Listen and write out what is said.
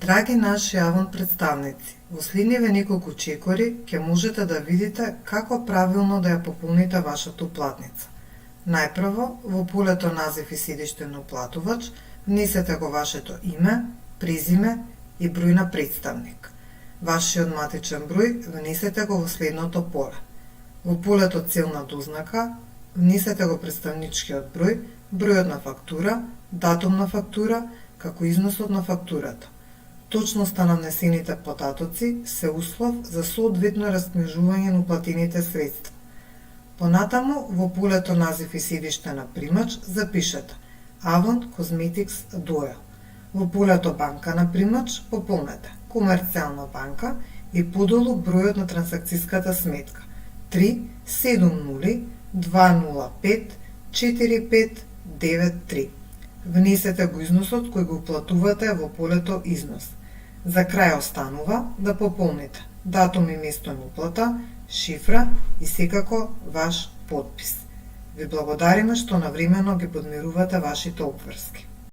Драги наши Авон представници, во следниве неколку чекори ќе можете да видите како правилно да ја пополните вашата уплатница. Најпрво, во полето назив и седиште на уплатувач, внесете го вашето име, презиме и број на представник. Вашиот матичен број внесете го во следното поле. Во полето целна дознака, внесете го представничкиот број, бројот на фактура, датум на фактура, како износот на фактурата. Точноста на внесените податоци се услов за соодветно раскнижување на уплатените средства. Понатаму, во полето назив и седиште на примач, запишете Avon Cosmetics Doyle. Во полето банка на примач пополнете Комерцијална банка и подолу бројот на трансакцијската сметка 370 205 4593. Внесете го износот кој го уплатувате во полето износ. За крај останува да пополните датум и место на уплата, шифра и секако ваш потпис. Ви благодариме што навремено ги подмирувате вашите обврски.